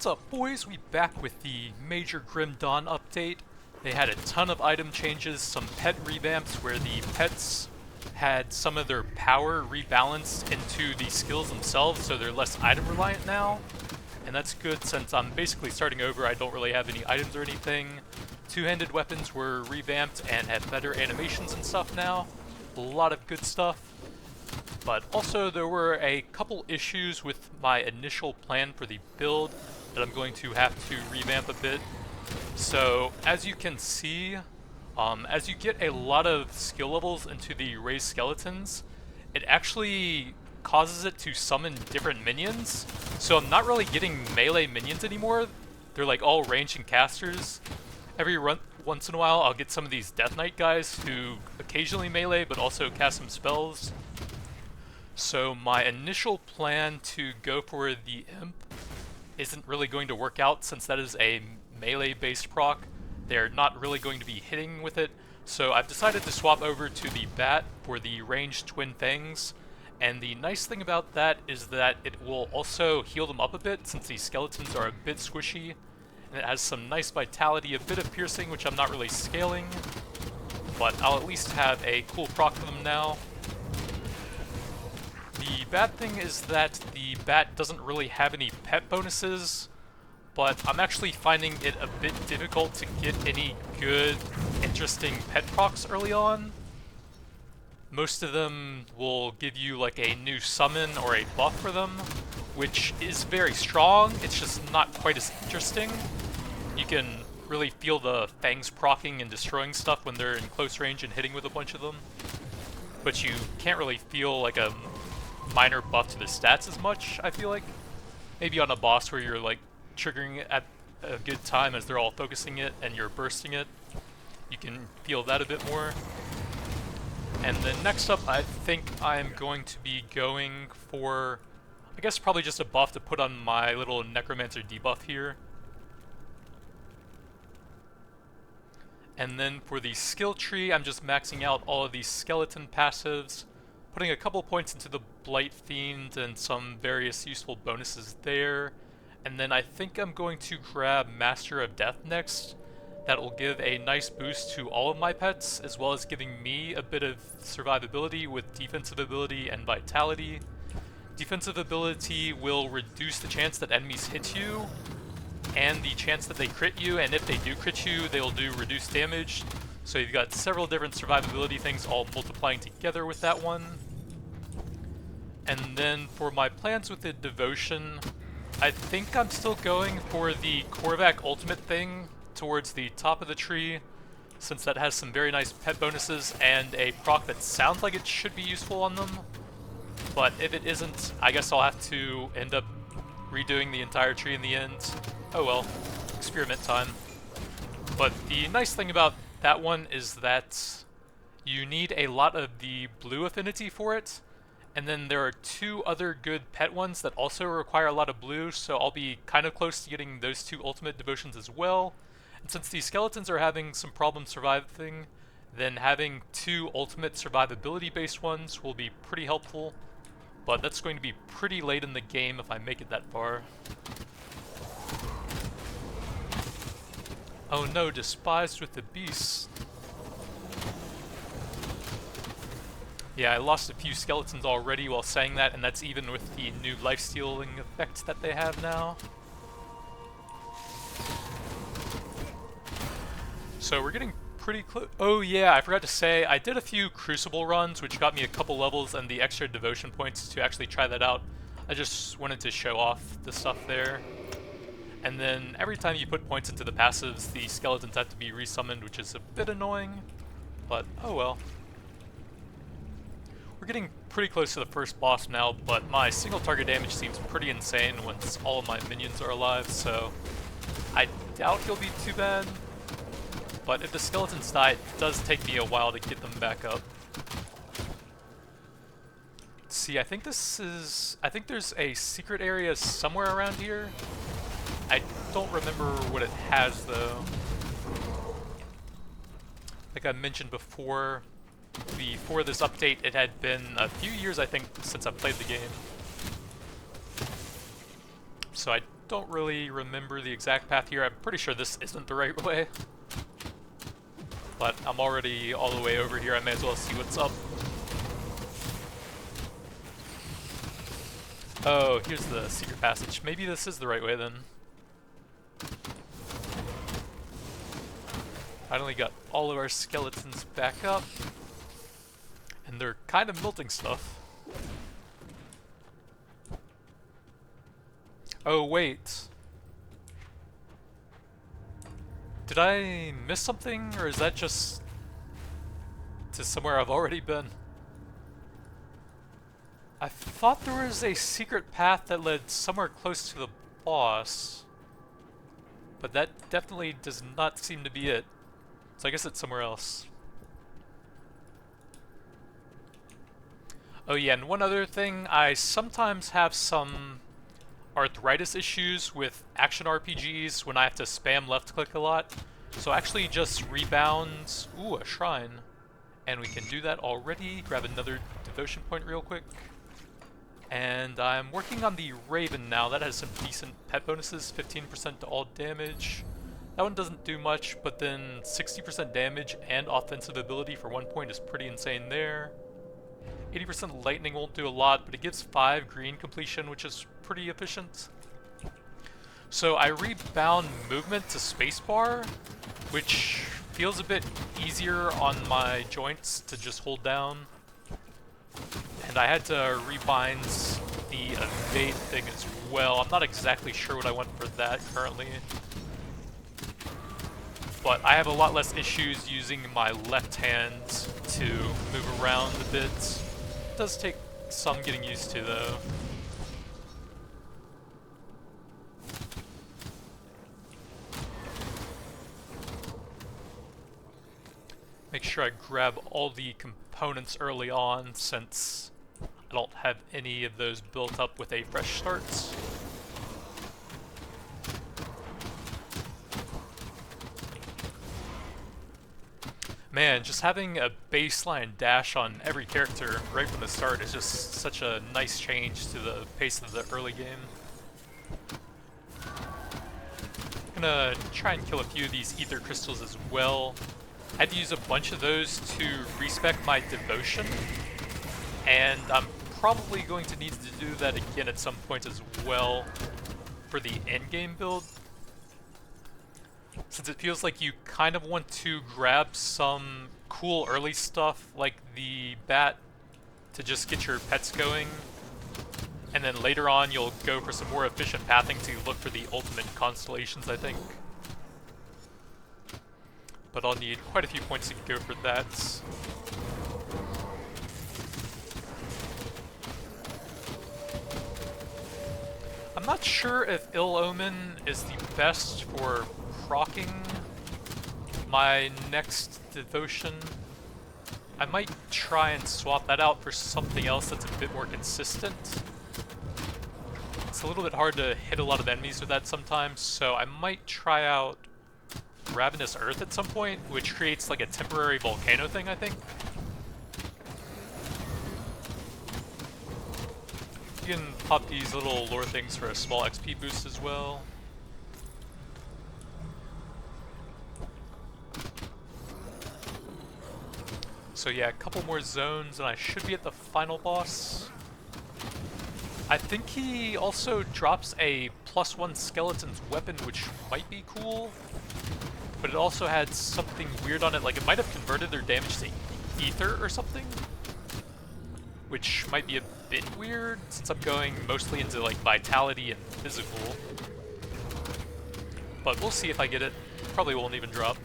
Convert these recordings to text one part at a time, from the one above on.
What's up, boys? We back with the major Grim Dawn update. They had a ton of item changes, some pet revamps where the pets had some of their power rebalanced into the skills themselves, so they're less item reliant now. And that's good since I'm basically starting over. I don't really have any items or anything. Two-handed weapons were revamped and have better animations and stuff now. A lot of good stuff. But also there were a couple issues with my initial plan for the build that I'm going to have to revamp a bit. So as you can see, as you get a lot of skill levels into the raised skeletons, it actually causes it to summon different minions. So I'm not really getting melee minions anymore. They're like all ranged and casters. Once in a while I'll get some of these Death Knight guys who occasionally melee but also cast some spells. So my initial plan to go for the Imp isn't really going to work out since that is a melee based proc. They're not really going to be hitting with it. So I've decided to swap over to the Bat for the ranged Twin Fangs. And the nice thing about that is that it will also heal them up a bit since these skeletons are a bit squishy. And it has some nice vitality, a bit of piercing, which I'm not really scaling. But I'll at least have a cool proc for them now. The bad thing is that the Bat doesn't really have any pet bonuses, but I'm actually finding it a bit difficult to get any good, interesting pet procs early on. Most of them will give you like a new summon or a buff for them, which is very strong, it's just not quite as interesting. You can really feel the fangs proccing and destroying stuff when they're in close range and hitting with a bunch of them, but you can't really feel like a minor buff to the stats as much, I feel like. Maybe on a boss where you're like triggering it at a good time as they're all focusing it and you're bursting it, you can feel that a bit more. And then next up, I think I'm going to be going for, I guess probably just a buff to put on my little Necromancer debuff here. And then for the skill tree, I'm just maxing out all of these skeleton passives, putting a couple points into the Blight Fiend and some various useful bonuses there. And then I think I'm going to grab Master of Death next. That will give a nice boost to all of my pets, as well as giving me a bit of survivability with defensive ability and vitality. Defensive ability will reduce the chance that enemies hit you, and the chance that they crit you, and if they do crit you, they'll do reduced damage. So you've got several different survivability things all multiplying together with that one. And then for my plans with the Devotion, I think I'm still going for the Korvac ultimate thing towards the top of the tree, since that has some very nice pet bonuses and a proc that sounds like it should be useful on them. But if it isn't, I guess I'll have to end up redoing the entire tree in the end. Oh well, experiment time. But the nice thing about that one is that you need a lot of the blue affinity for it, and then there are two other good pet ones that also require a lot of blue, so I'll be kind of close to getting those two ultimate devotions as well. And since these skeletons are having some problems surviving, then having two ultimate survivability based ones will be pretty helpful, but that's going to be pretty late in the game if I make it that far. Oh no, despised with the beasts. Yeah, I lost a few skeletons already while saying that, and that's even with the new life-stealing effect that they have now. So we're getting pretty close. Oh yeah, I forgot to say, I did a few Crucible runs, which got me a couple levels and the extra devotion points to actually try that out. I just wanted to show off the stuff there. And then every time you put points into the passives, the skeletons have to be resummoned, which is a bit annoying, but oh well. We're getting pretty close to the first boss now, but my single target damage seems pretty insane once all of my minions are alive, so I doubt he'll be too bad. But if the skeletons die, it does take me a while to get them back up. Let's see, I think there's a secret area somewhere around here. I don't remember what it has though. Like I mentioned before this update, it had been a few years I think since I've played the game. So I don't really remember the exact path here. I'm pretty sure this isn't the right way. But I'm already all the way over here. I may as well see what's up. Oh, here's the secret passage. Maybe this is the right way then. Finally got all of our skeletons back up. And they're kind of melting stuff. Oh, wait. Did I miss something, or is that just to somewhere I've already been? I thought there was a secret path that led somewhere close to the boss, but that definitely does not seem to be it. So I guess it's somewhere else. Oh yeah, and one other thing, I sometimes have some arthritis issues with action RPGs when I have to spam left click a lot. So actually just rebound, ooh, a shrine. And we can do that already. Grab another devotion point real quick. And I'm working on the Raven now. That has some decent pet bonuses, 15% to all damage. That one doesn't do much, but then 60% damage and offensive ability for 1 point is pretty insane there. 80% lightning won't do a lot, but it gives 5 green completion, which is pretty efficient. So I rebound movement to spacebar, which feels a bit easier on my joints to just hold down. And I had to rebind the evade thing as well. I'm not exactly sure what I want for that currently. But I have a lot less issues using my left hand to move around a bit. It does take some getting used to though. Make sure I grab all the components early on since I don't have any of those built up with a fresh start. Man, just having a baseline dash on every character right from the start is just such a nice change to the pace of the early game. I'm gonna try and kill a few of these ether crystals as well. I had to use a bunch of those to respec my devotion, and I'm probably going to need to do that again at some point as well for the endgame build. Since it feels like you kind of want to grab some cool early stuff like the bat to just get your pets going, and then later on you'll go for some more efficient pathing to look for the ultimate constellations, I think. But I'll need quite a few points to go for that. I'm not sure if Ill Omen is the best for proccing my next devotion. I might try and swap that out for something else that's a bit more consistent. It's a little bit hard to hit a lot of enemies with that sometimes, so I might try out Ravenous Earth at some point, which creates like a temporary volcano thing, I think. You can pop these little lore things for a small XP boost as well. So yeah, a couple more zones and I should be at the final boss. I think he also drops a +1 skeleton's weapon, which might be cool. But it also had something weird on it, like it might have converted their damage to ether or something. Which might be a bit weird, since I'm going mostly into like vitality and physical. But we'll see if I get it. Probably won't even drop.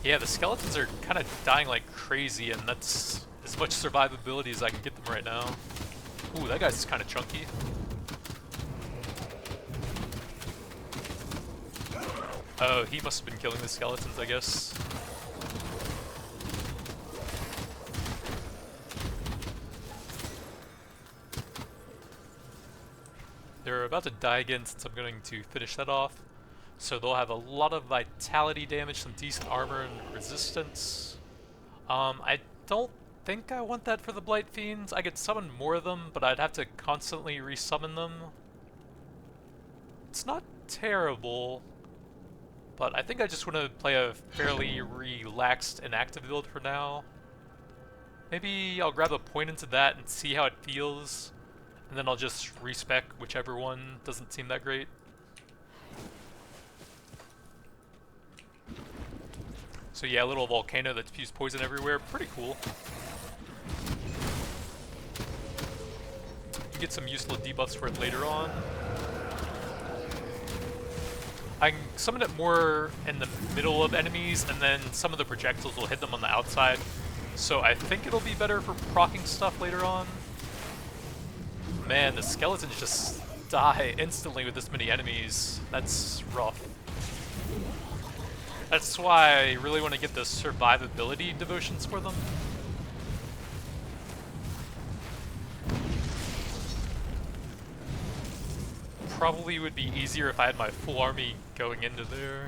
Yeah, the skeletons are kind of dying like crazy, and that's as much survivability as I can get them right now. Ooh, that guy's kind of chunky. Oh, he must have been killing the skeletons, I guess. They're about to die again since I'm going to finish that off. So they'll have a lot of vitality damage, some decent armor and resistance. I don't think I want that for the Blight Fiends. I could summon more of them, but I'd have to constantly resummon them. It's not terrible, but I think I just want to play a fairly relaxed and active build for now. Maybe I'll grab a point into that and see how it feels, and then I'll just respec whichever one doesn't seem that great. So yeah, a little volcano that spews poison everywhere, pretty cool. You get some useful debuffs for it later on. I can summon it more in the middle of enemies, and then some of the projectiles will hit them on the outside. So I think it'll be better for proccing stuff later on. Man, the skeletons just die instantly with this many enemies. That's rough. That's why I really want to get the survivability devotions for them. Probably would be easier if I had my full army going into there.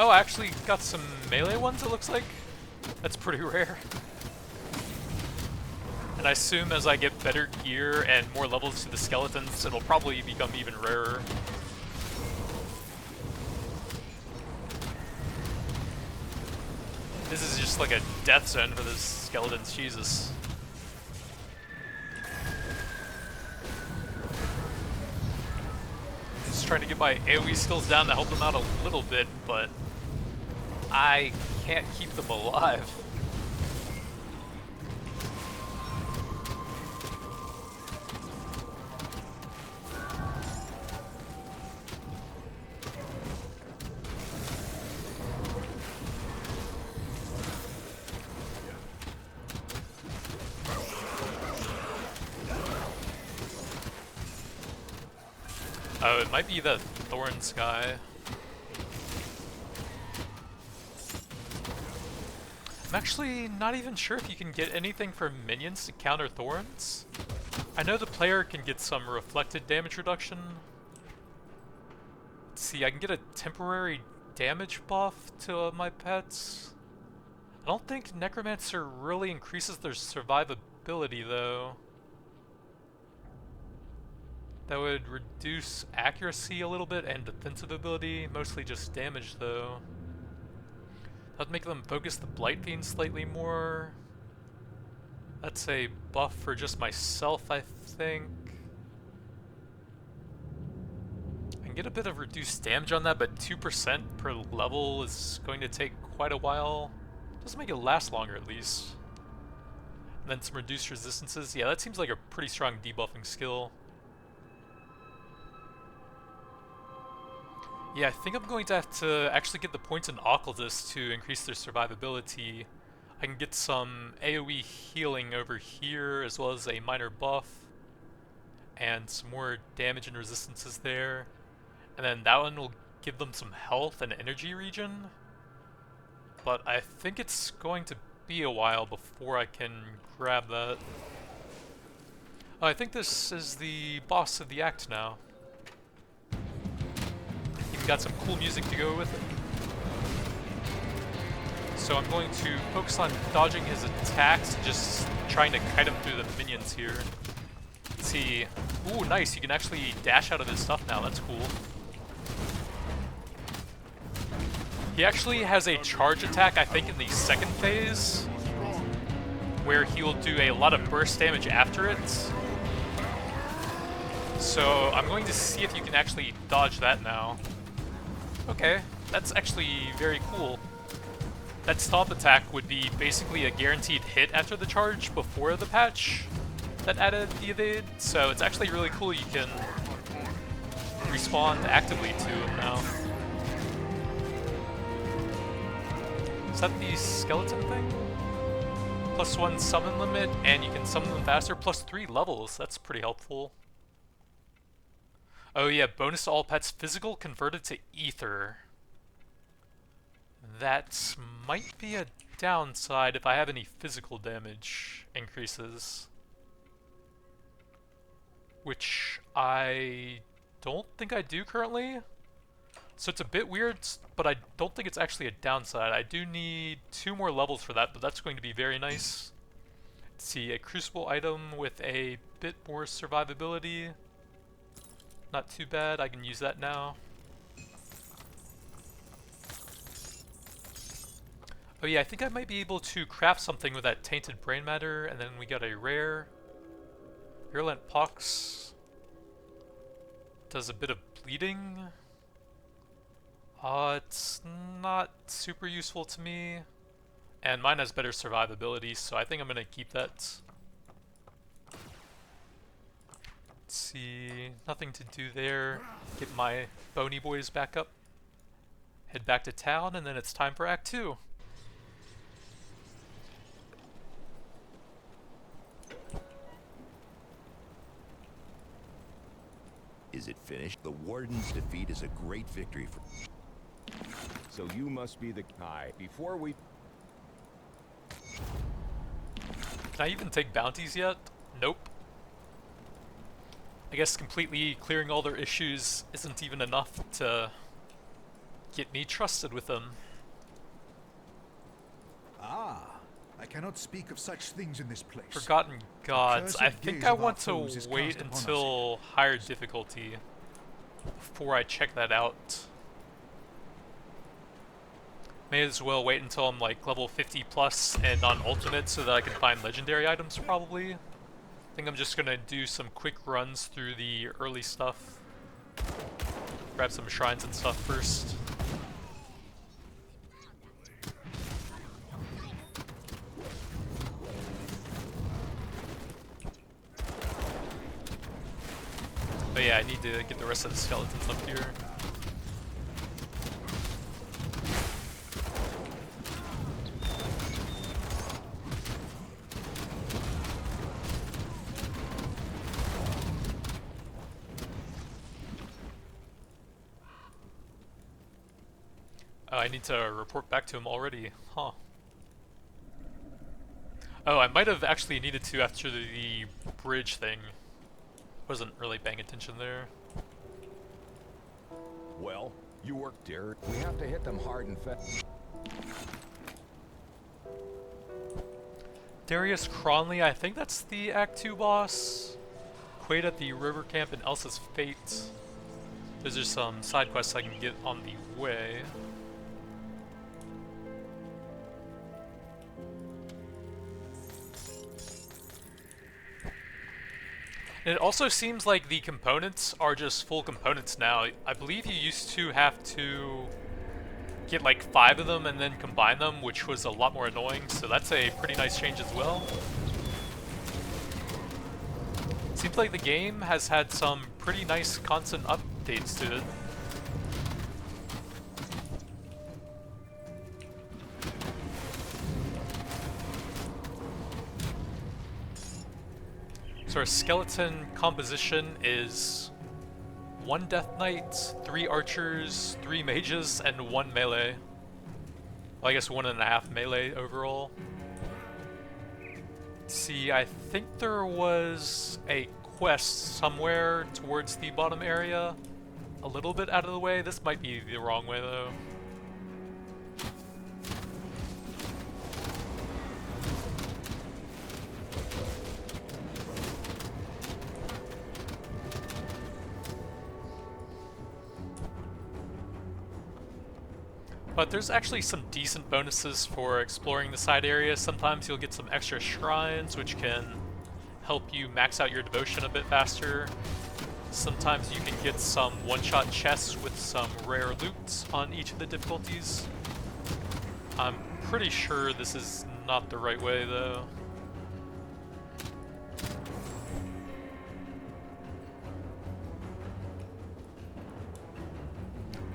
Oh, I actually got some melee ones, it looks like. That's pretty rare. And I assume as I get better gear and more levels to the skeletons, it'll probably become even rarer. This is just like a death zone for the skeletons, Jesus. Just trying to get my AoE skills down to help them out a little bit, but I can't keep them alive. Oh, it might be the Thorns guy. I'm actually not even sure if you can get anything from minions to counter Thorns. I know the player can get some reflected damage reduction. Let's see, I can get a temporary damage buff to my pets. I don't think Necromancer really increases their survivability though. That would reduce accuracy a little bit and defensive ability, mostly just damage though. That would make them focus the Blight Fiend slightly more. That's a buff for just myself, I think. I can get a bit of reduced damage on that, but 2% per level is going to take quite a while. Doesn't make it last longer at least. And then some reduced resistances. Yeah, that seems like a pretty strong debuffing skill. Yeah, I think I'm going to have to actually get the points in Occultist to increase their survivability. I can get some AoE healing over here, as well as a minor buff, and some more damage and resistances there. And then that one will give them some health and energy regen. But I think it's going to be a while before I can grab that. Oh, I think this is the boss of the act now. Got some cool music to go with it. So I'm going to focus on dodging his attacks and just trying to kite him through the minions here. Let's see. Ooh, nice. You can actually dash out of his stuff now. That's cool. He actually has a charge attack, I think, in the second phase, where he will do a lot of burst damage after it. So I'm going to see if you can actually dodge that now. Okay, that's actually very cool. That stomp attack would be basically a guaranteed hit after the charge before the patch that added the evade, so it's actually really cool you can respond actively to him now. Is that the skeleton thing? +1 summon limit, and you can summon them faster, +3 levels. That's pretty helpful. Oh yeah, bonus to all pets, physical converted to ether. That might be a downside if I have any physical damage increases. Which I don't think I do currently. So it's a bit weird, but I don't think it's actually a downside. I do need 2 more levels for that, but that's going to be very nice. Let's see, a crucible item with a bit more survivability. Not too bad, I can use that now. Oh yeah, I think I might be able to craft something with that tainted brain matter, and then we got a rare. Virulent pox. Does a bit of bleeding. It's not super useful to me. And mine has better survivability, so I think I'm gonna keep that. Let's see, nothing to do there. Get my bony boys back up. Head back to town, and then it's time for Act 2. Is it finished? The Warden's defeat is a great victory for... So you must be the guy. Before we... Can I even take bounties yet? Nope. I guess completely clearing all their issues isn't even enough to get me trusted with them. Ah, I cannot speak of such things in this place. Forgotten Gods. I think I want to wait cast upon until higher difficulty before I check that out. May as well wait until I'm like level 50 plus and on ultimate so that I can find legendary items probably. I think I'm just gonna do some quick runs through the early stuff. Grab some shrines and stuff first. But yeah, I need to get the rest of the skeletons up here. Oh, I need to report back to him already, huh. Oh, I might have actually needed to after the bridge thing. Wasn't really paying attention there. Well, you worked, dear. We have to hit them hard and fast. Darius Cronley, I think that's the Act 2 boss. Quaid at the river camp and Elsa's fate. Those are some side quests I can get on the way. And it also seems like the components are just full components now. I believe you used to have to get like 5 of them and then combine them, which was a lot more annoying, so that's a pretty nice change as well. Seems like the game has had some pretty nice constant updates to it. So our skeleton composition is 1 Death Knight, 3 archers, 3 mages, and 1 melee. Well, I guess 1.5 melee overall. Let's see, I think there was a quest somewhere towards the bottom area. A little bit out of the way. This might be the wrong way though. But there's actually some decent bonuses for exploring the side area. Sometimes you'll get some extra shrines, which can help you max out your devotion a bit faster. Sometimes you can get some one-shot chests with some rare loot on each of the difficulties. I'm pretty sure this is not the right way, though.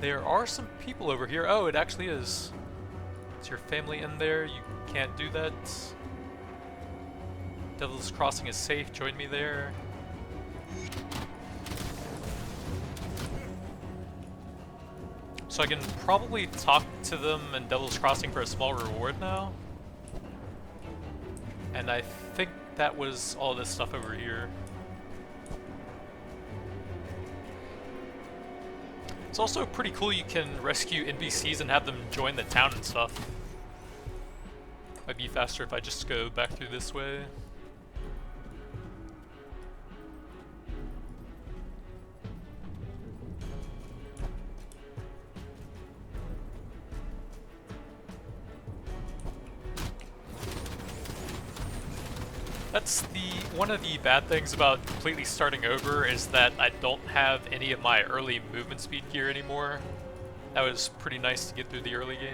There are some people over here. Oh, it actually is. Is your family in there? You can't do that. Devil's Crossing is safe. Join me there. So I can probably talk to them in Devil's Crossing for a small reward now. And I think that was all this stuff over here. It's also pretty cool you can rescue NPCs and have them join the town and stuff. Might be faster if I just go back through this way. That's one of the bad things about completely starting over is that I don't have any of my early movement speed gear anymore. That was pretty nice to get through the early game.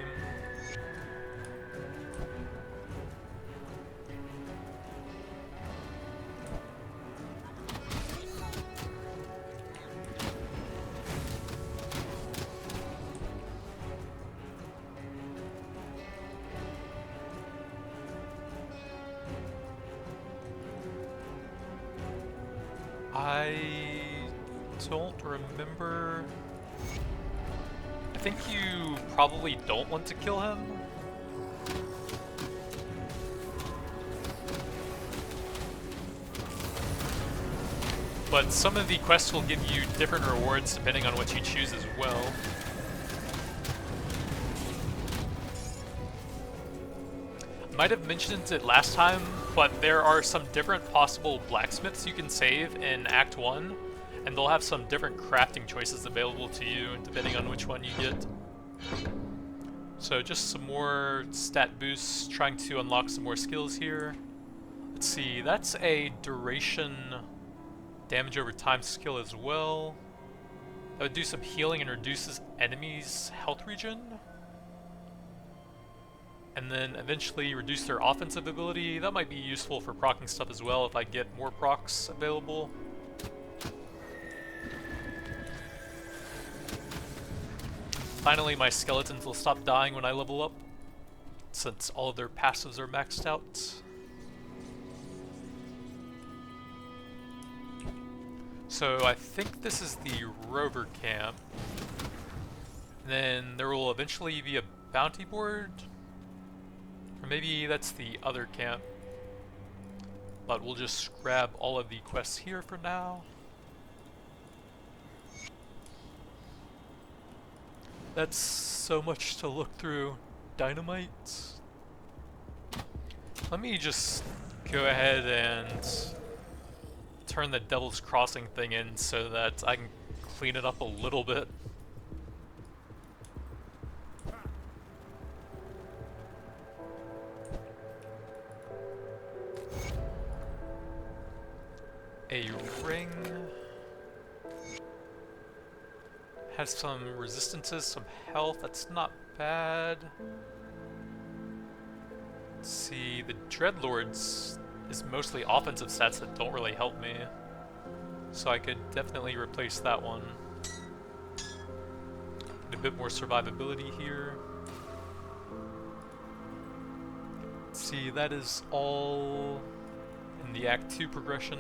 I don't remember. I think you probably don't want to kill him. But some of the quests will give you different rewards depending on what you choose as well. Might have mentioned it last time, but there are some different possible blacksmiths you can save in Act 1, and they'll have some different crafting choices available to you depending on which one you get. So just some more stat boosts, trying to unlock some more skills here. Let's see, that's a duration damage over time skill as well. That would do some healing and reduces enemies' health regen. And then eventually reduce their offensive ability. That might be useful for proccing stuff as well if I get more procs available. Finally, my skeletons will stop dying when I level up, since all of their passives are maxed out. So I think this is the rover camp. And then there will eventually be a bounty board. Or maybe that's the other camp. But we'll just grab all of the quests here for now. That's so much to look through. Dynamite. Let me just go ahead and turn the Devil's Crossing thing in so that I can clean it up a little bit. A ring has some resistances, some health, that's not bad. Let's see, the Dreadlords is mostly offensive stats that don't really help me, so I could definitely replace that one. Get a bit more survivability here. Let's see, that is all in the Act 2 progression.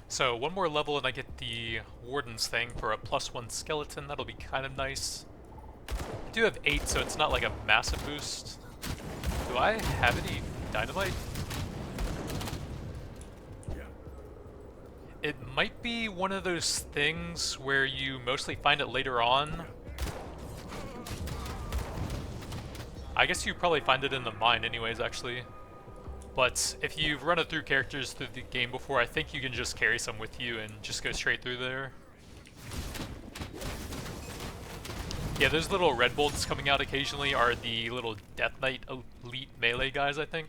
So one more level and I get the Warden's thing for a +1 skeleton. That'll be kind of nice. I do have 8, so it's not like a massive boost. Do I have any dynamite? It might be one of those things where you mostly find it later on. I guess you probably find it in the mine anyways, actually. But if you've run it through characters through the game before, I think you can just carry some with you and just go straight through there. Yeah, those little red bolts coming out occasionally are the little Death Knight elite melee guys, I think.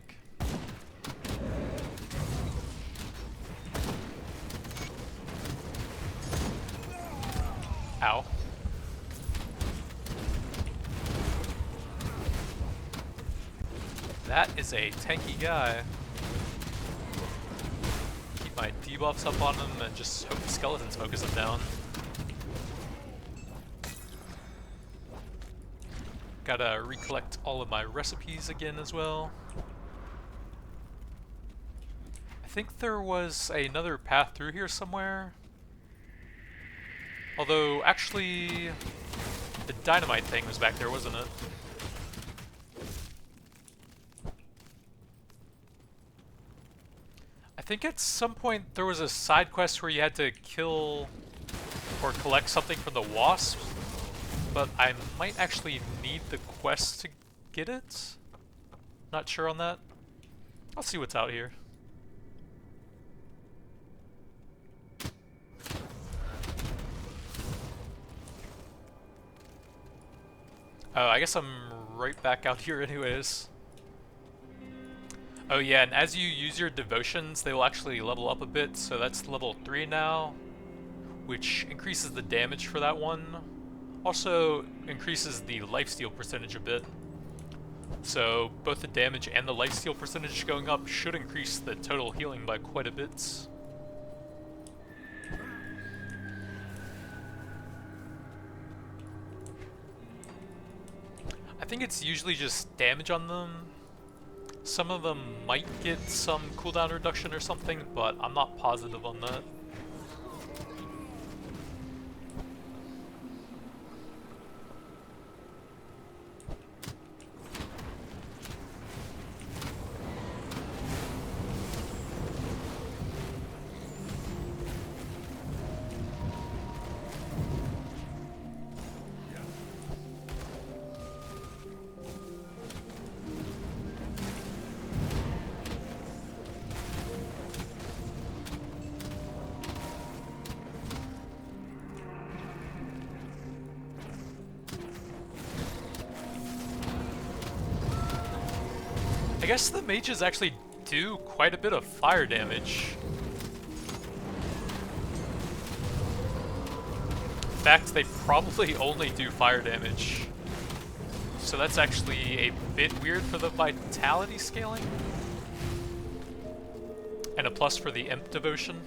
Ow. That is a tanky guy. Keep my debuffs up on him and just hope the skeletons focus him down. Gotta recollect all of my recipes again as well. think there was another path through here somewhere. Although, actually, the dynamite thing was back there, wasn't it? I think at some point there was a side quest where you had to kill or collect something from the wasp, but I might actually need the quest to get it. Not sure on that. I'll see what's out here. Oh, I guess I'm right back out here anyways. Oh yeah, and as you use your devotions, they will actually level up a bit, so that's level 3 now, which increases the damage for that one. Also increases the lifesteal percentage a bit. So both the damage and the lifesteal percentage going up should increase the total healing by quite a bit. I think it's usually just damage on them. Some of them might get some cooldown reduction or something, but I'm not positive on that. I guess the mages actually do quite a bit of fire damage. In fact, they probably only do fire damage. So that's actually a bit weird for the vitality scaling. And a plus for the imp devotion.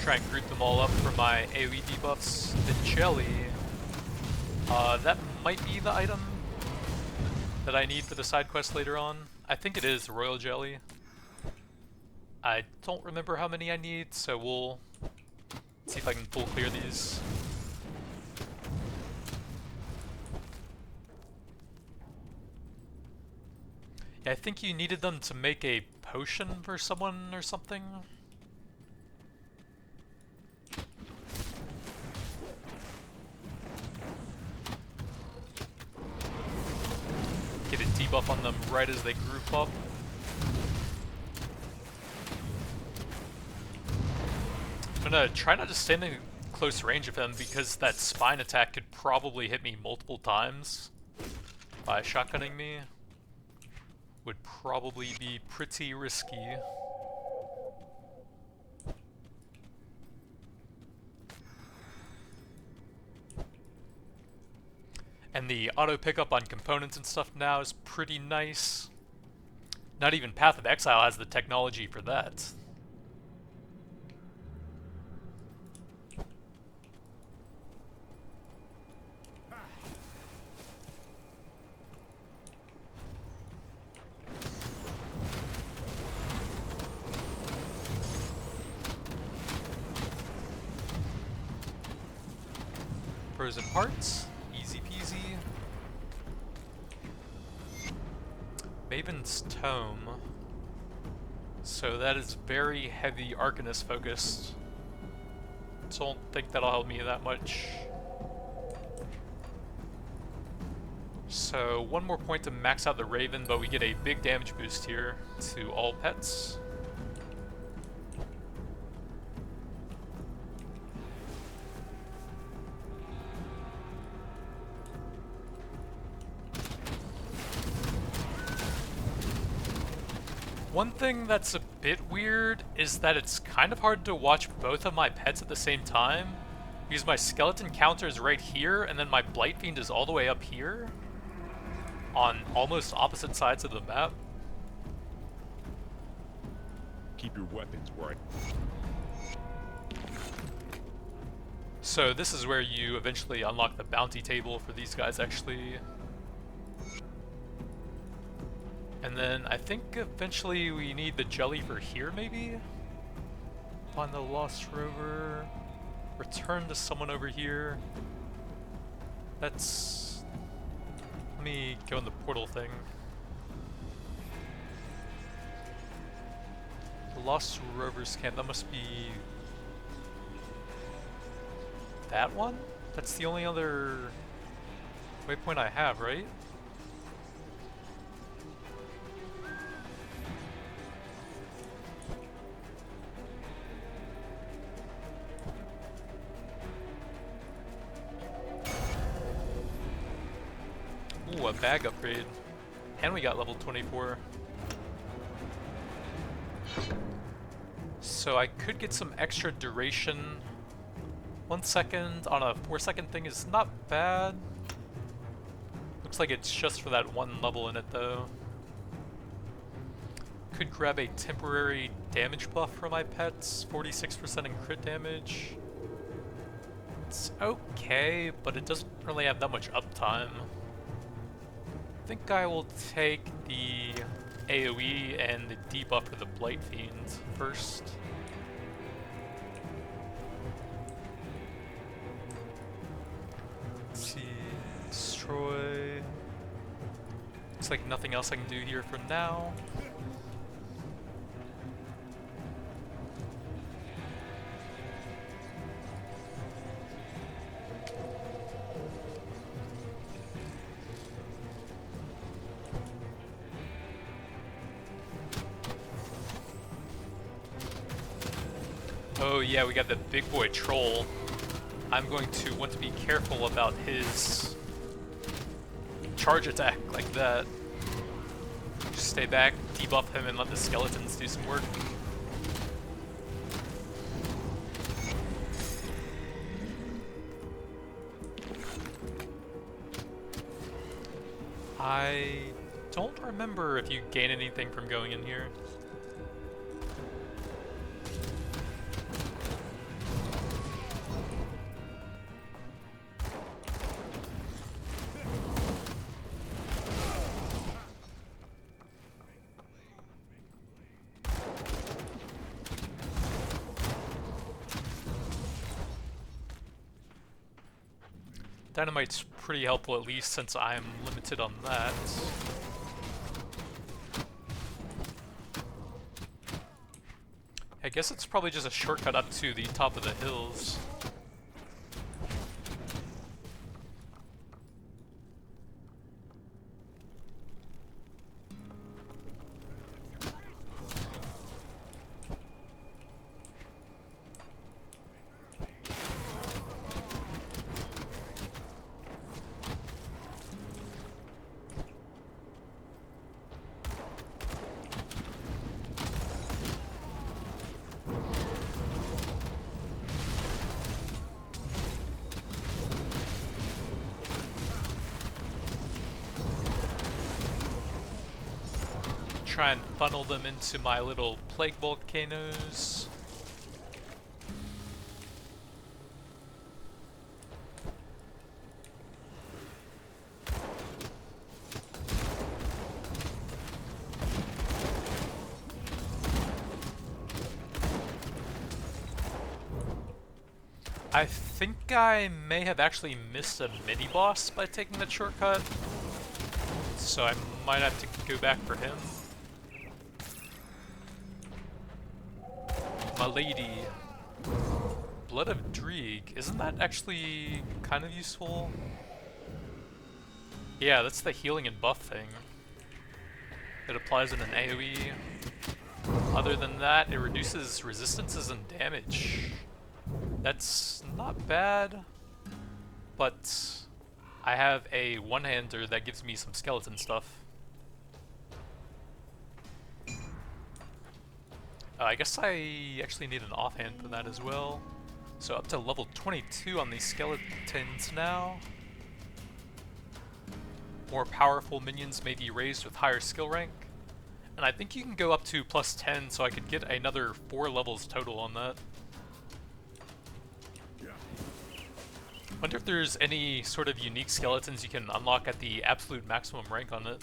Try and group them all up for my AoE debuffs. The jelly, that might be the item that I need for the side quest later on. I think it is royal jelly. I don't remember how many I need, so we'll see if I can full clear these. Yeah, I think you needed them to make a potion for someone or something. Get a debuff on them right as they group up. I'm gonna try not to stand in close range of him because that spine attack could probably hit me multiple times by shotgunning me. Would probably be pretty risky. And the auto pickup on components and stuff now is pretty nice. Not even Path of Exile has the technology for that. Frozen Hearts. Maven's Tome. So that is very heavy Arcanist focused. Don't think that'll help me that much. So one more point to max out the Raven, but we get a big damage boost here to all pets. One thing that's a bit weird is that it's kind of hard to watch both of my pets at the same time, because my skeleton counter is right here, and then my Blight Fiend is all the way up here, on almost opposite sides of the map. Keep your weapons where So this is where you eventually unlock the bounty table for these guys, actually. And then I think eventually we need the jelly for here, maybe? Find the lost rover. Return to someone over here. That's... Let me go in the portal thing. The lost rovers camp, that must be... that one? That's the only other waypoint I have, right? Ooh, a bag upgrade. And we got level 24. So I could get some extra duration. 1 second on a 4-second thing is not bad. Looks like it's just for that one level in it though. Could grab a temporary damage buff for my pets, 46% in crit damage. It's okay, but it doesn't really have that much uptime. I think I will take the AoE and the debuff for the Blight Fiend first. Let's see, destroy. Looks like nothing else I can do here for now. Oh yeah, we got the big boy troll. I'm going to want to be careful about his charge attack like that. Just stay back, debuff him, and let the skeletons do some work. I don't remember if you gain anything from going in here. Dynamite's pretty helpful, at least since I'm limited on that. I guess it's probably just a shortcut up to the top of the hills. Try and funnel them into my little plague volcanoes. I think I may have actually missed a mini-boss by taking that shortcut, so I might have to go back for him. My lady. Blood of Krieg. Isn't that actually kind of useful? Yeah, that's the healing and buff thing. It applies in an AoE. Other than that, it reduces resistances and damage. That's not bad, but I have a one-hander that gives me some skeleton stuff. I guess I actually need an offhand for that as well. So up to level 22 on these skeletons now. More powerful minions may be raised with higher skill rank. And I think you can go up to +10, so I could get another 4 levels total on that. Wonder if there's any sort of unique skeletons you can unlock at the absolute maximum rank on it.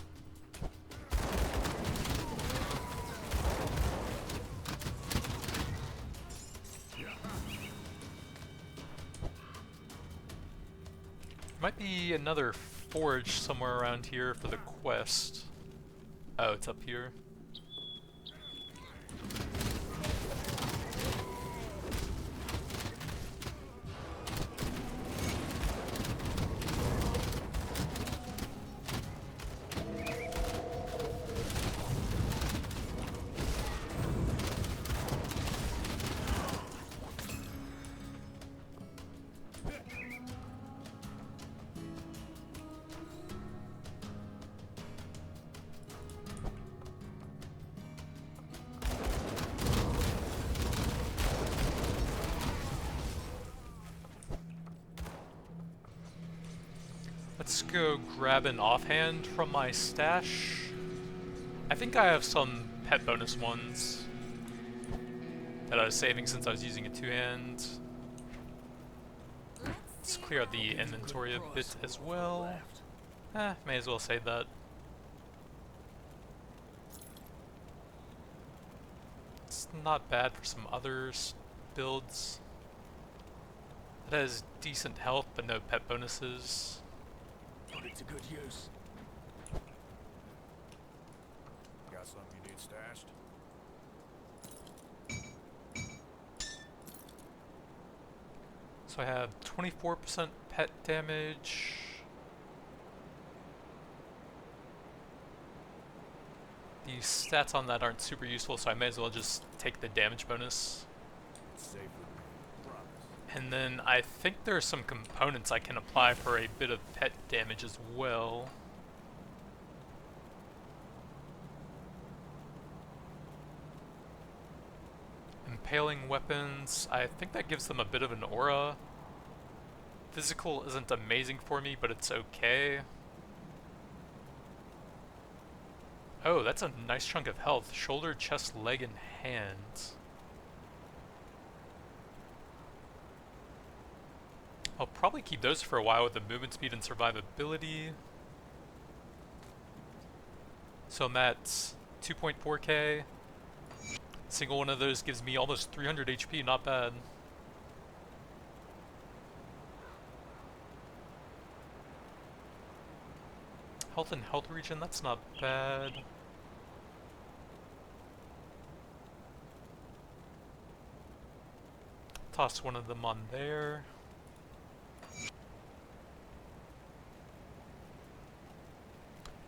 Might be another forge somewhere around here for the quest. Oh, it's up here. Let's go grab an offhand from my stash. I think I have some pet bonus ones that I was saving since I was using a two-hand. Let's clear out the inventory a bit as well. May as well save that. It's not bad for some other builds. It has decent health, but no pet bonuses. Put it to good use. Got something you need stashed? So I have 24% pet damage. The stats on that aren't super useful, so I may as well just take the damage bonus. Safe with me. Promise. And then I think there are some components I can apply for a bit of pet damage as well. Impaling weapons, I think that gives them a bit of an aura. Physical isn't amazing for me, but it's okay. Oh, that's a nice chunk of health. Shoulder, chest, leg, and hands. I'll probably keep those for a while with the movement speed and survivability. So I'm at 2.4k. Single one of those gives me almost 300 HP, not bad. Health and health regen, that's not bad. Toss one of them on there.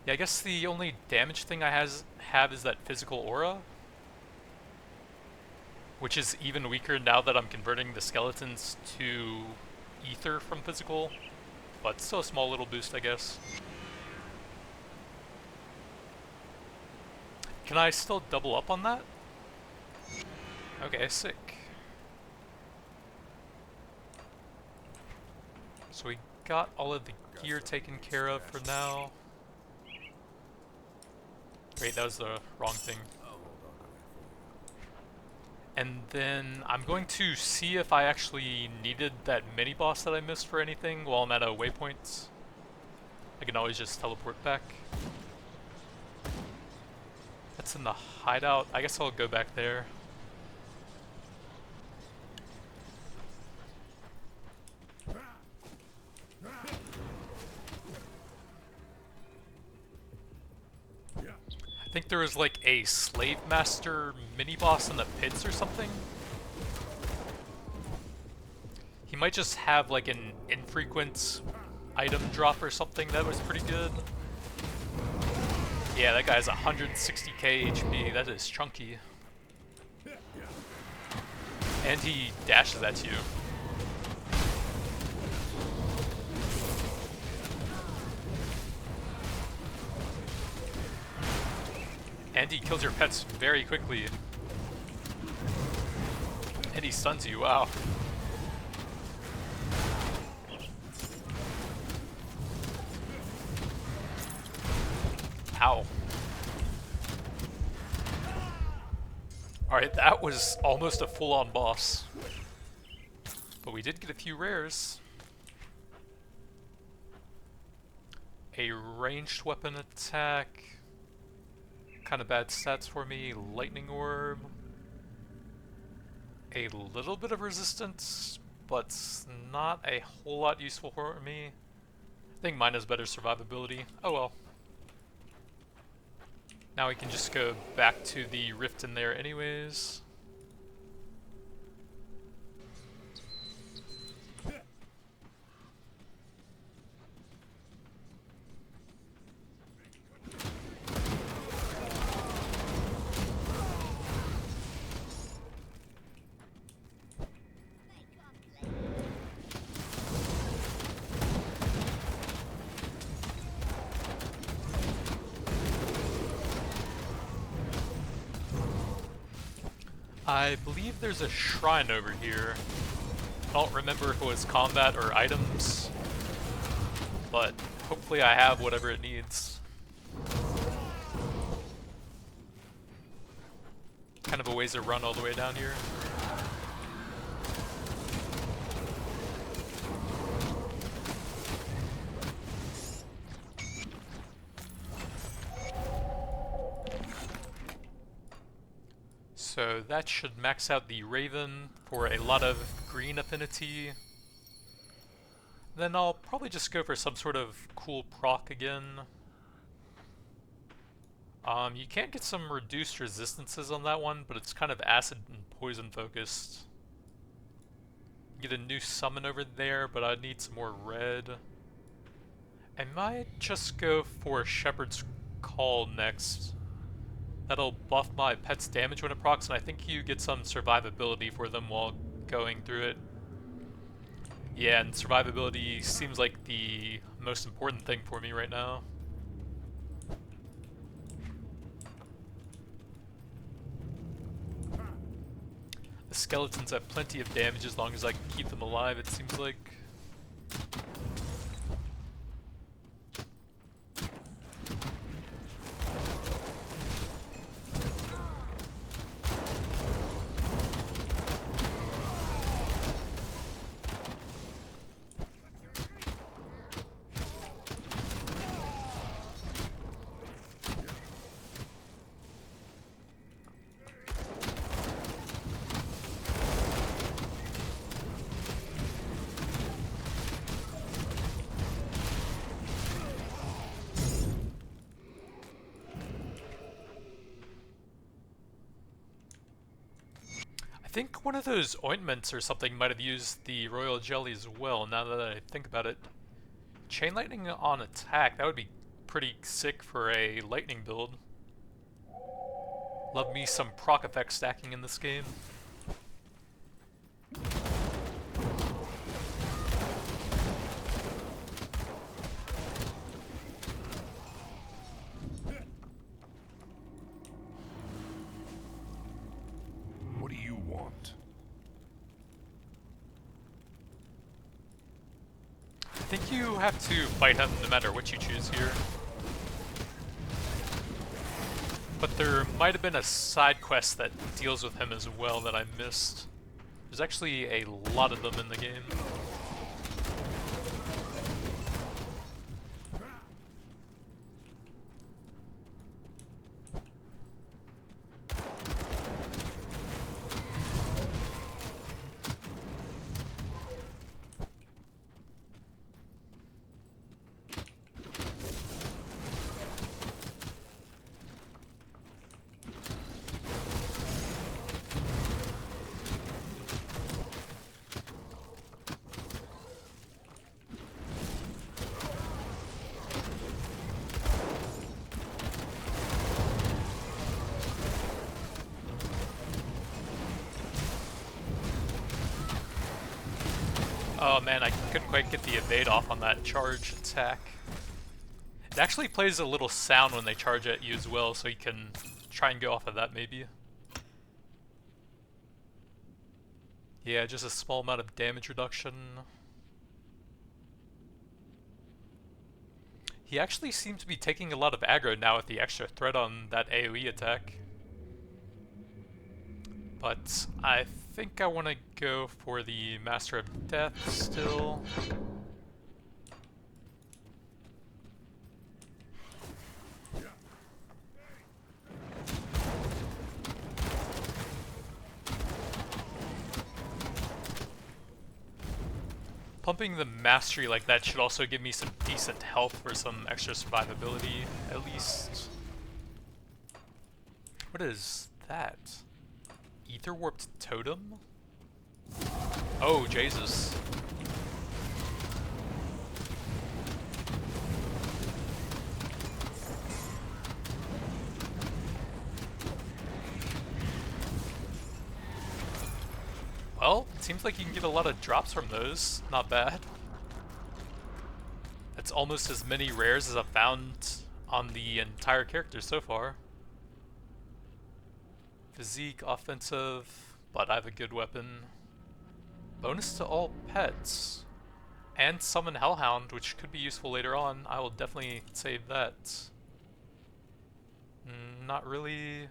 Yeah, I guess the only damage thing I have is that physical aura, which is even weaker now that I'm converting the skeletons to ether from physical, but still a small little boost, I guess. Can I still double up on that? Okay, sick. So we got all of the gear taken care of for now. Wait, that was the wrong thing. And then I'm going to see if I actually needed that mini-boss that I missed for anything while I'm at a waypoint. I can always just teleport back. That's in the hideout. I guess I'll go back there. I think there was like a slave master mini-boss in the pits or something. He might just have like an infrequent item drop or something that was pretty good. Yeah, that guy's 160k HP. That is chunky. And he dashes at you. And he kills your pets very quickly. And he stuns you, wow. Ow. Alright, that was almost a full-on boss. But we did get a few rares. A ranged weapon attack. Kind of bad stats for me. Lightning orb. A little bit of resistance, but not a whole lot useful for me. I think mine has better survivability. Oh well. Now we can just go back to the rift in there anyways. I believe there's a shrine over here. I don't remember if it was combat or items, but hopefully I have whatever it needs. Kind of a ways to run all the way down here. So that should max out the Raven for a lot of green affinity. Then I'll probably just go for some sort of cool proc again. You can get some reduced resistances on that one, but it's kind of acid and poison focused. Get a new summon over there, but I need some more red. I might just go for Shepherd's Call next. That'll buff my pet's damage when it procs, and I think you get some survivability for them while going through it. Yeah, and survivability seems like the most important thing for me right now. The skeletons have plenty of damage as long as I can keep them alive, it seems like. I think one of those ointments or something might have used the royal jelly as well, now that I think about it. Chain lightning on attack, that would be pretty sick for a lightning build. Love me some proc effect stacking in this game. What do you want? I think you have to fight him no matter what you choose here. But there might have been a side quest that deals with him as well that I missed. There's actually a lot of them in the game. Oh man, I couldn't quite get the evade off on that charge attack. It actually plays a little sound when they charge at you as well, so you can try and go off of that maybe. Yeah, just a small amount of damage reduction. He actually seems to be taking a lot of aggro now with the extra threat on that AoE attack. But I think I want to go for the Master of Death still. Pumping the mastery like that should also give me some decent health for some extra survivability, at least. What is that? Ether warped totem? Oh, Jesus. Well, it seems like you can get a lot of drops from those. Not bad. That's almost as many rares as I've found on the entire character so far. Physique, offensive, but I have a good weapon. Bonus to all pets. And summon Hellhound, which could be useful later on. I will definitely save that. Not really.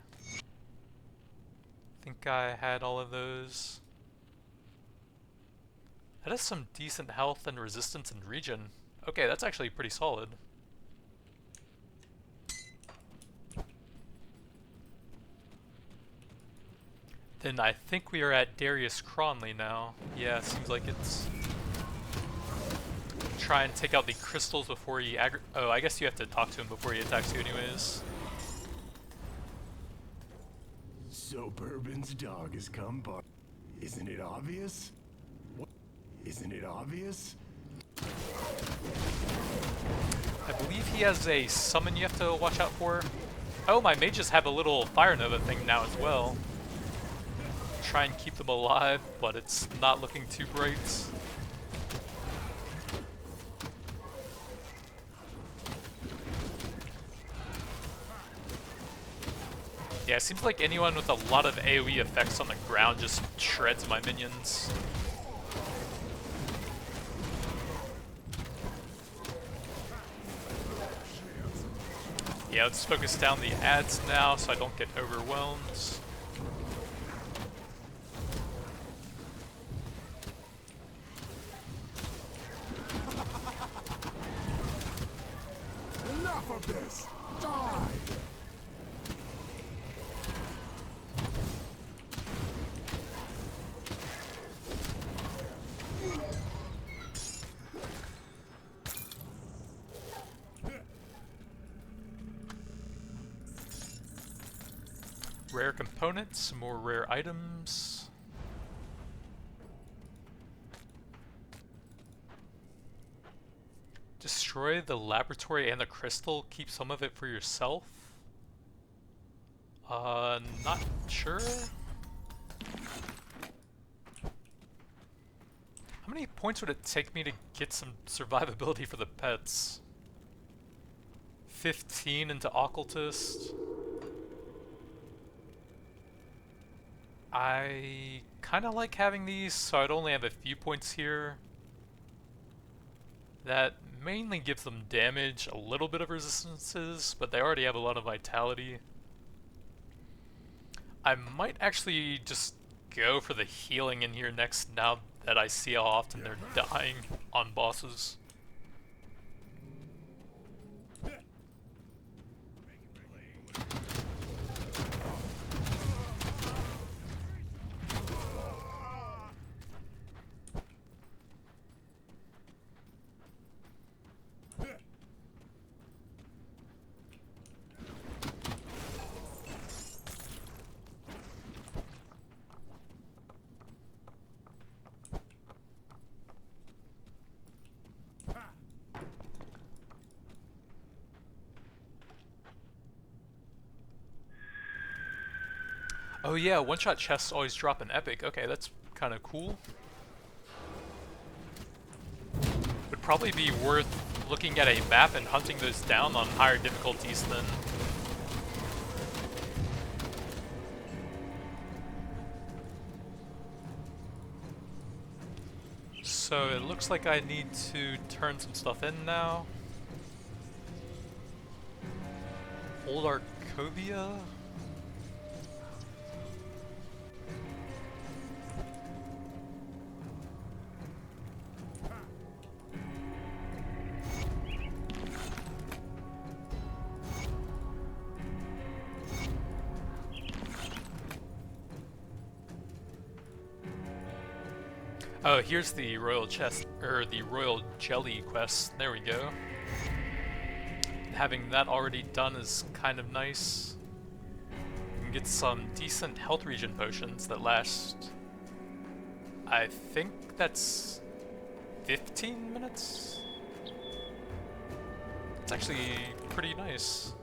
Think I had all of those. That has some decent health and resistance and regen. Okay, that's actually pretty solid. Then I think we are at Darius Cronley now. Yeah, seems like it's... Try and take out the crystals before he oh, I guess you have to talk to him before he attacks you anyways. So Bourbon's dog has come by. Isn't it obvious? What? Isn't it obvious? I believe he has a summon you have to watch out for. Oh, my mages have a little Fire Nova thing now as well. Try and keep them alive, but it's not looking too great. Yeah, it seems like anyone with a lot of AoE effects on the ground just shreds my minions. Yeah, let's focus down the ads now so I don't get overwhelmed. Enough of this! Die! Rare components, more rare items. Destroy the laboratory and the crystal, keep some of it for yourself. Not sure. How many points would it take me to get some survivability for the pets? 15 into occultist. I kind of like having these, so I'd only have a few points here. That mainly gives them damage, a little bit of resistances, but they already have a lot of vitality. I might actually just go for the healing in here next now that I see how often they're dying on bosses. Oh yeah, one-shot chests always drop an epic. Okay, that's kind of cool. Would probably be worth looking at a map and hunting those down on higher difficulties then. So it looks like I need to turn some stuff in now. Old Arcovia? Oh, here's the royal chest, or the royal jelly quest. There we go. Having that already done is kind of nice. You can get some decent health regen potions that last, I think that's 15 minutes? It's actually pretty nice.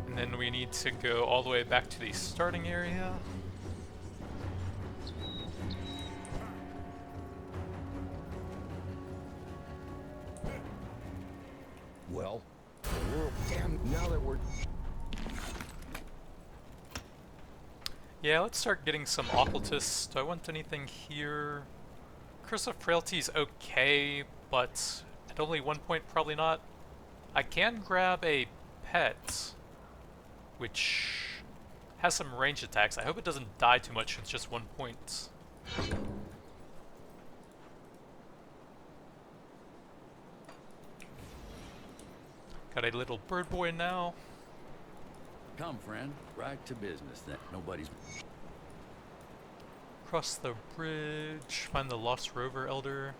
And then we need to go all the way back to the starting area. Well, the world, damn, now that we're... Yeah, let's start getting some occultists. Do I want anything here? Curse of Frailty's okay, but at only 1 point, probably not. I can grab a pet, which has some range attacks. I hope it doesn't die too much, it's just 1 point. Got a little bird boy now. Come, friend. Right to business then. Nobody's... Cross the bridge, find the lost rover elder.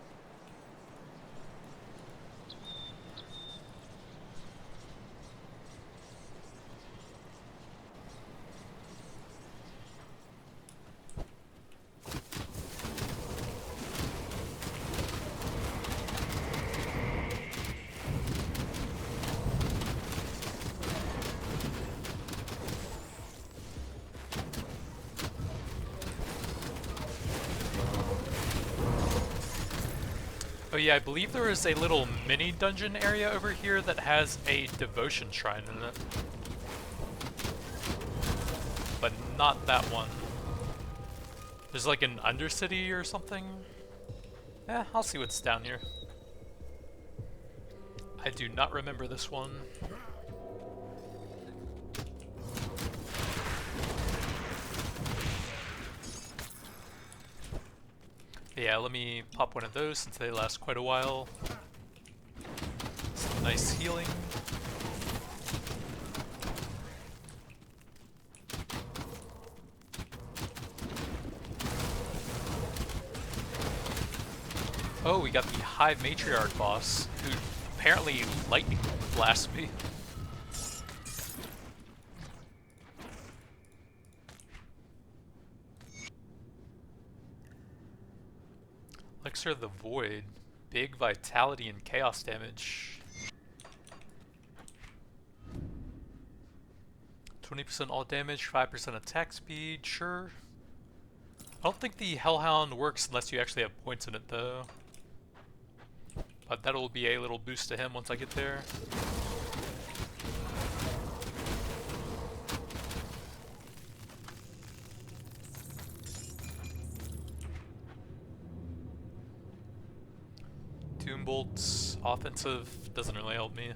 Oh yeah, I believe there is a little mini dungeon area over here that has a devotion shrine in it. But not that one. There's like an undercity or something. Eh, I'll see what's down here. I do not remember this one. Yeah, let me pop one of those since they last quite a while. Some nice healing. Oh, we got the High Matriarch boss, who apparently lightning blasts me. Elixir of the Void. Big vitality and chaos damage. 20% all damage, 5% attack speed, sure. I don't think the Hellhound works unless you actually have points in it though. But that'll be a little boost to him once I get there. Doom Bolt's offensive doesn't really help me.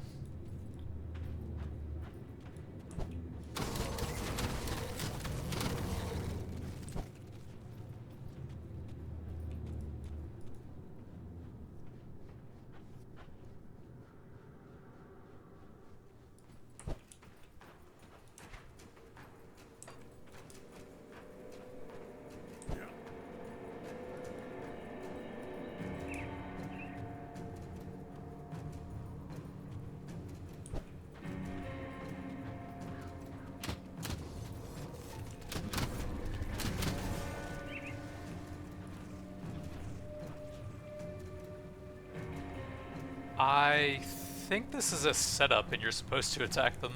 I think this is a setup and you're supposed to attack them.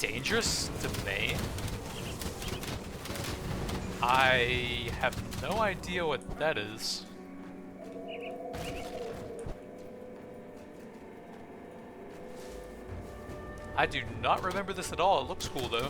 Dangerous domain? I have no idea what that is. I do not remember this at all. It looks cool though.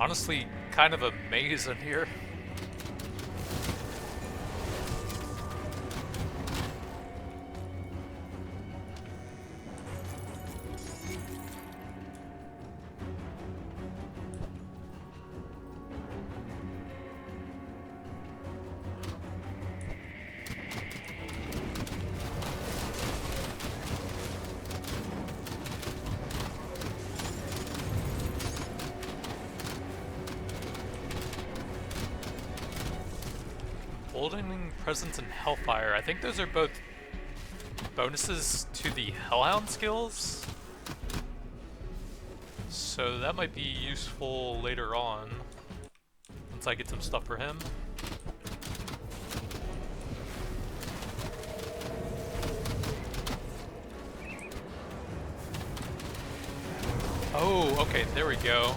Honestly, kind of a maze in here. Emboldening presence and Hellfire. I think those are both bonuses to the Hellhound skills. So that might be useful later on, once I get some stuff for him. Oh, okay, there we go.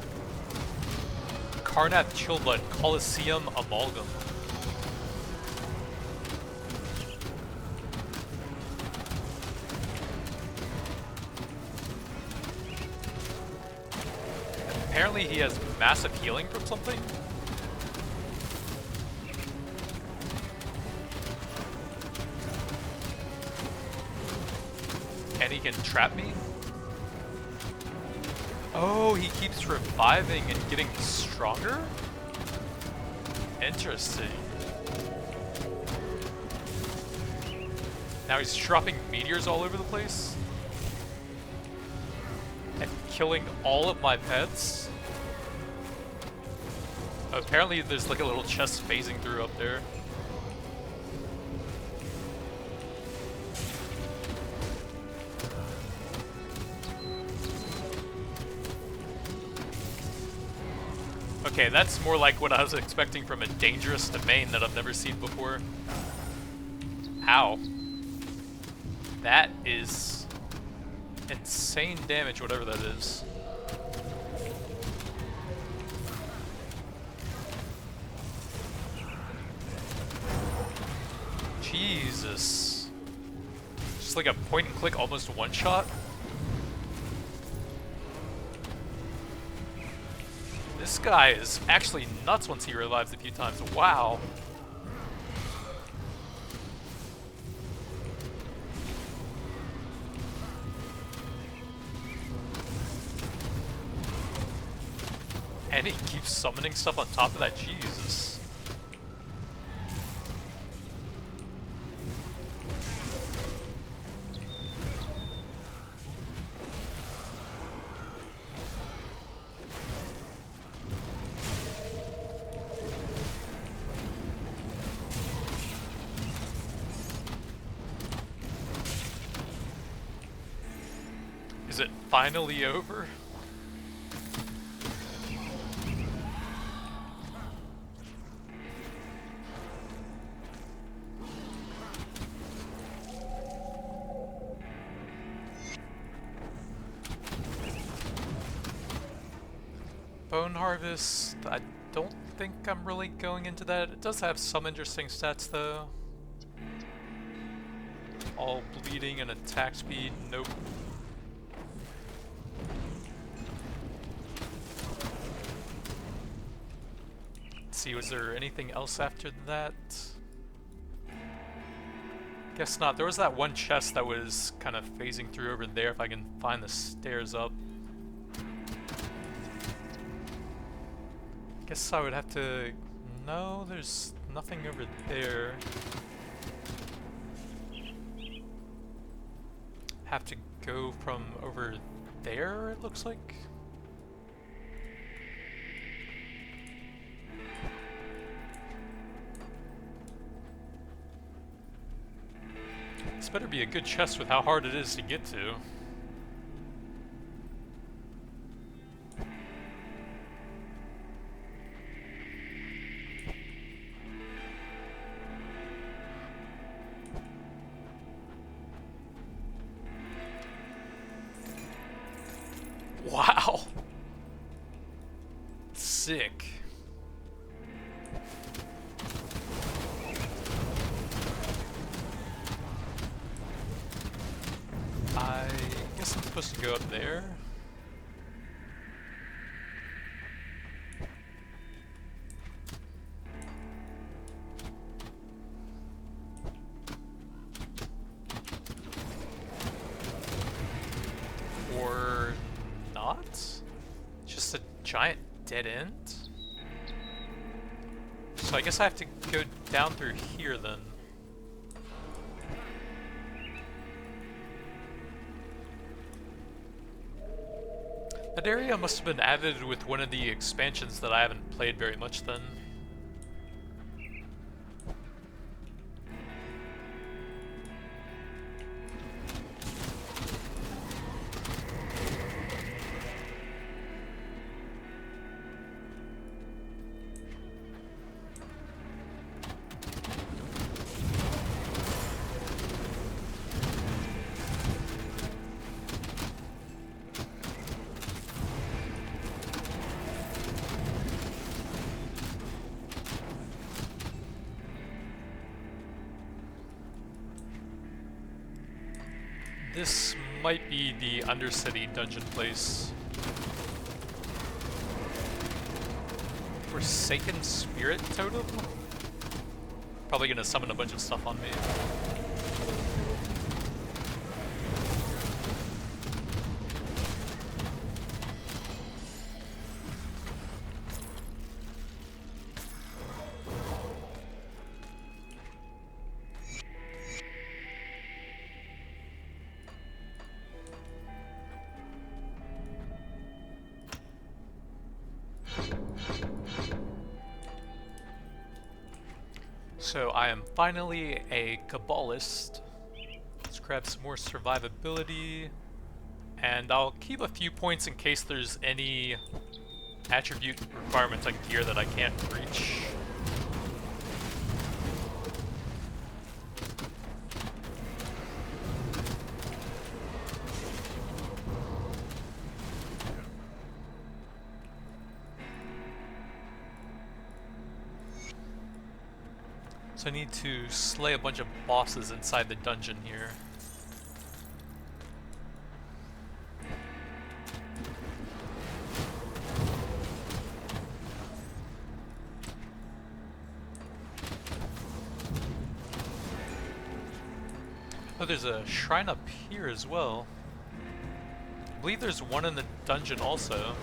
Carnath Chillblood Coliseum Amalgam. Apparently he has massive healing from something. And he can trap me. Oh, he keeps reviving and getting stronger? Interesting. Now he's dropping meteors all over the place. And killing all of my pets. Apparently there's like a little chest phasing through up there. Okay, that's more like what I was expecting from a dangerous domain that I've never seen before. Ow. That is insane damage, whatever that is. Jesus. Just like a point and click, almost one shot. This guy is actually nuts once he revives a few times. Wow. And he keeps summoning stuff on top of that. Jesus. Is it finally over? Bone Harvest, I don't think I'm really going into that. It does have some interesting stats though. All bleeding and attack speed, nope. Let's see, was there anything else after that? Guess not. There was that one chest that was kind of phasing through over there, if I can find the stairs up. Guess I would have to... No, there's nothing over there. Have to go from over there, it looks like. This better be a good chest with how hard it is to get to. Wow. Sick. I guess I'm supposed to go up there. giant dead end? So I guess I have to go down through here then. That area must have been added with one of the expansions that I haven't played very much then. This might be the Undercity dungeon place. Forsaken Spirit Totem? Probably gonna summon a bunch of stuff on me. So I am finally a Cabalist. Let's grab some more survivability. And I'll keep a few points in case there's any attribute requirements on gear that I can't reach. So I need to slay a bunch of bosses inside the dungeon here. Oh, there's a shrine up here as well. I believe there's one in the dungeon also.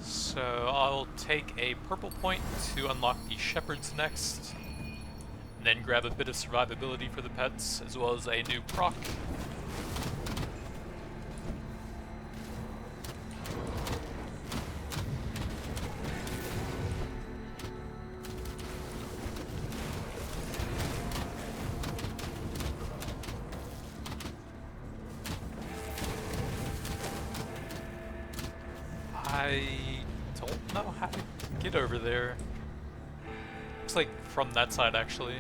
So I'll take a purple point to unlock the Shepherd's next, and then grab a bit of survivability for the pets, as well as a new proc. I don't know how to get over there. Looks like from that side, actually.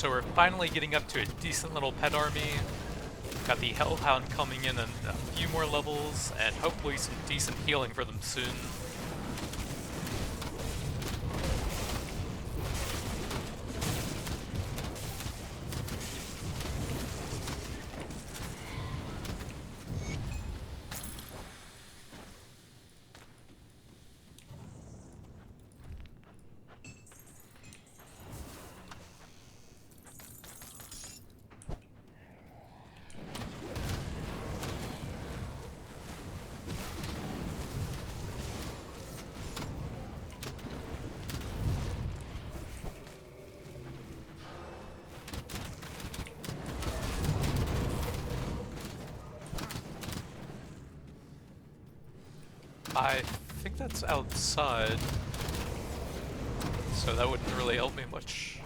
So we're finally getting up to a decent little pet army. Got the Hellhound coming in a few more levels, and hopefully some decent healing for them soon. I think that's outside, so that wouldn't really help me much.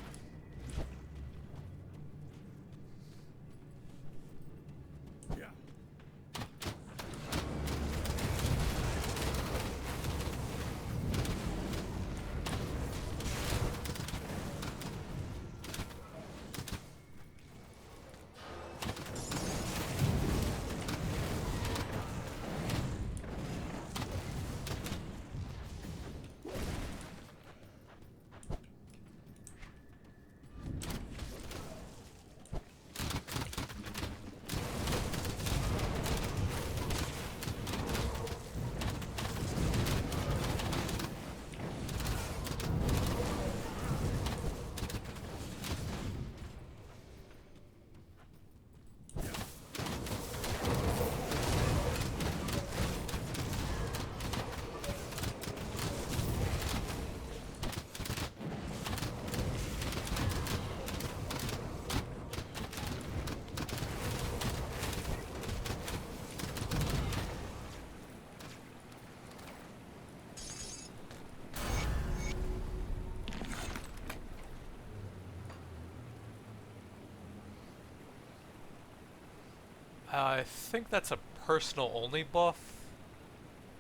I think that's a personal only buff.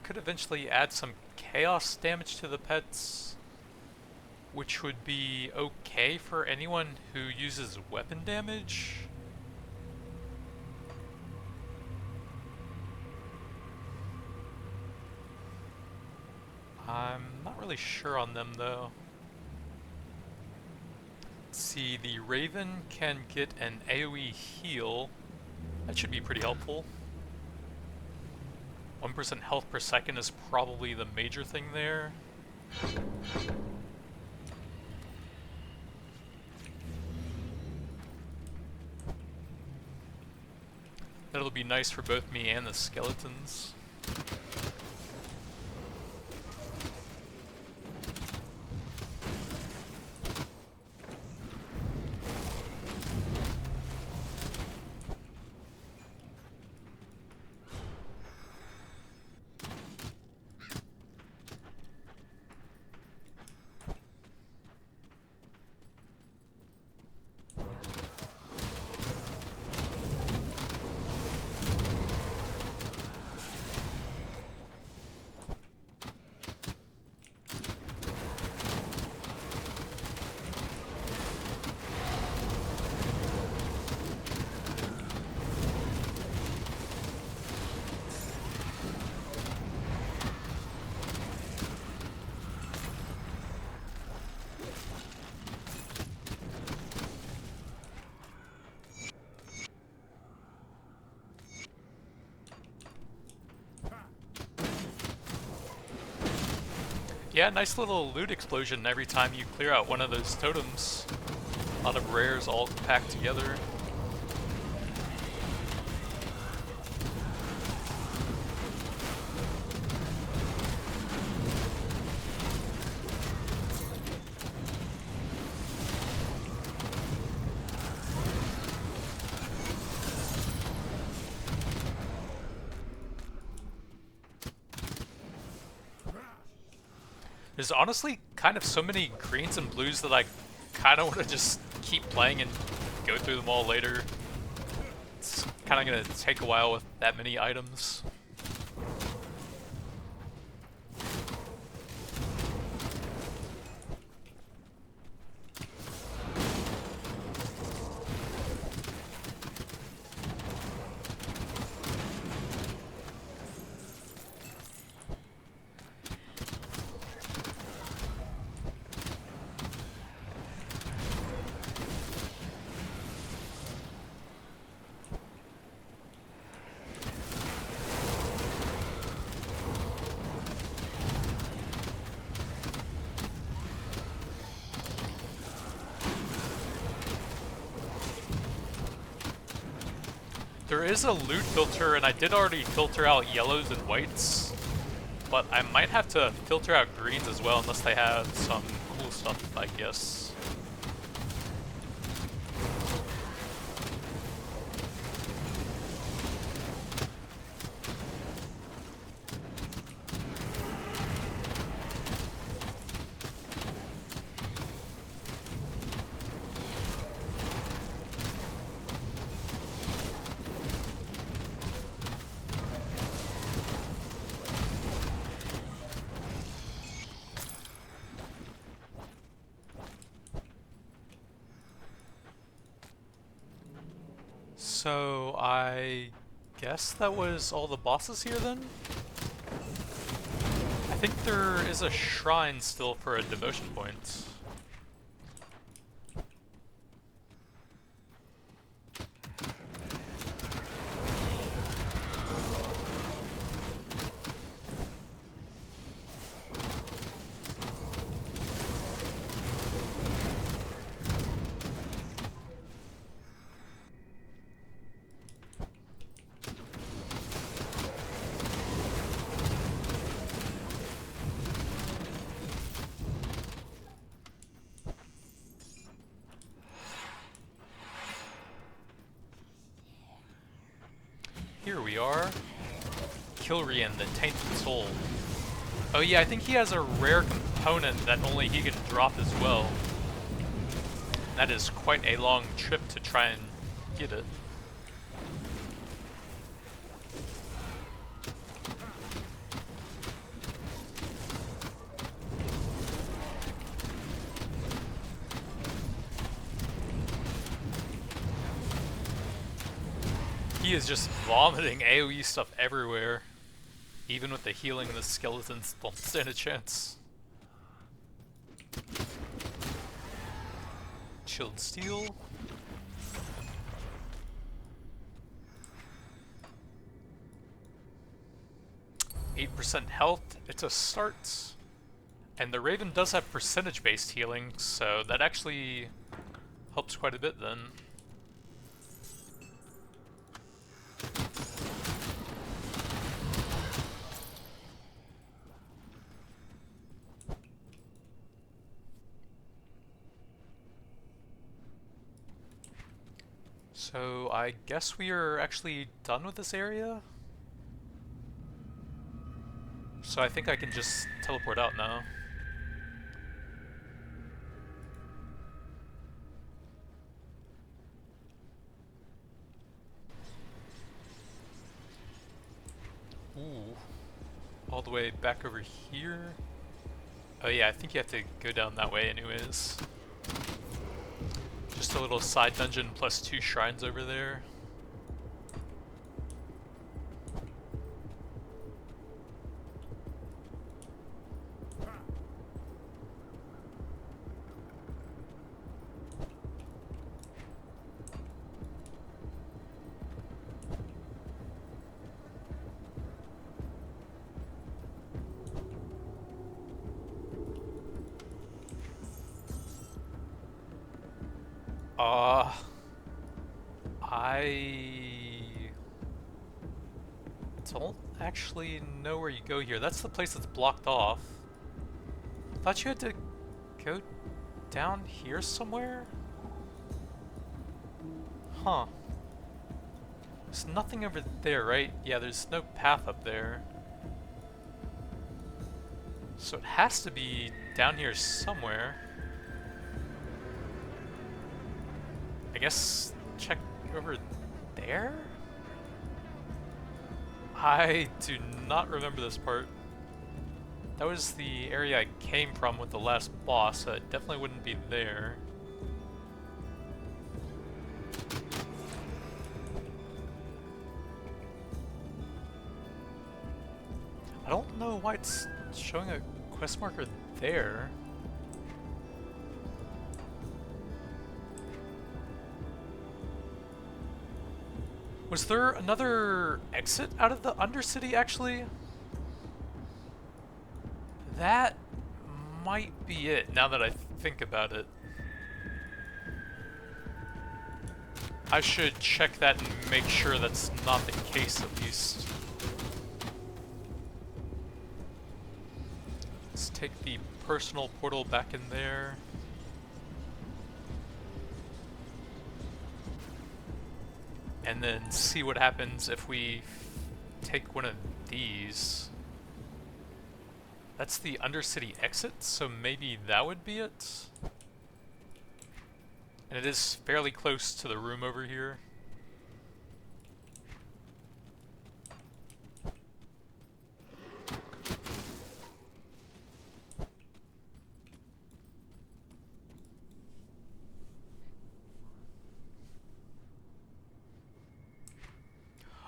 Could eventually add some chaos damage to the pets, which would be okay for anyone who uses weapon damage. I'm not really sure on them though. Let's see, the Raven can get an AoE heal. That should be pretty helpful. 1% health per second is probably the major thing there. That'll be nice for both me and the skeletons. Yeah, nice little loot explosion every time you clear out one of those totems. A lot of rares all packed together. There's honestly kind of so many greens and blues that I kind of want to just keep playing and go through them all later. It's kind of going to take a while with that many items. is a loot filter, and I did already filter out yellows and whites, but I might have to filter out greens as well, unless they have some cool stuff, I guess. So I guess that was all the bosses here then? I think there is a shrine still for a devotion point. Here we are. Kilrian, the Tainted Soul. Oh yeah, I think he has a rare component that only he can drop as well. That is quite a long trip to try and get it. He is just vomiting AoE stuff everywhere. Even with the healing, the skeletons don't stand a chance. Chilled steel. 8% health, it's a start. And the Raven does have percentage-based healing, so that actually helps quite a bit then. So I guess we are actually done with this area? So I think I can just teleport out now. Ooh. All the way back over here? Oh yeah, I think you have to go down that way anyways. Just a little side dungeon plus 2 shrines over there. I don't actually know where you go here. That's the place that's blocked off. I thought you had to go down here somewhere? Huh. There's nothing over there, right? Yeah, there's no path up there. So it has to be down here somewhere. I guess check over there? I do not remember this part. That was the area I came from with the last boss, so it definitely wouldn't be there. I don't know why it's showing a quest marker there. Was there another exit out of the Undercity, actually? That might be it, now that I think about it. I should check that and make sure that's not the case at least. Let's take the personal portal back in there. And then see what happens if we take one of these. That's the Undercity exit, so maybe that would be it? And it is fairly close to the room over here.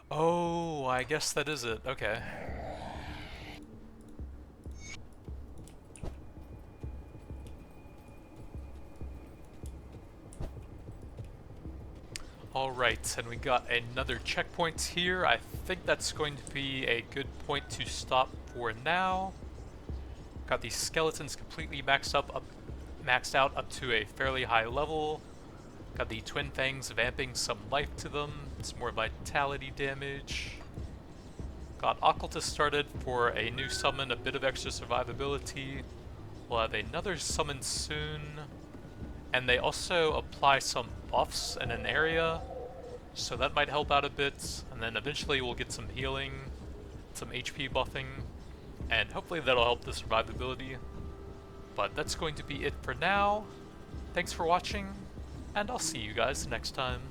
Oh, I guess that is it. Okay. Alright, and we got another checkpoint here. I think that's going to be a good point to stop for now. Got these skeletons completely maxed out up to a fairly high level. Got the twin fangs vamping some life to them. It's more vitality damage. Got occultist started for a new summon, a bit of extra survivability. We'll have another summon soon. And they also apply some buffs in an area, so that might help out a bit. And then eventually we'll get some healing, some HP buffing, and hopefully that'll help the survivability. But that's going to be it for now. Thanks for watching, and I'll see you guys next time.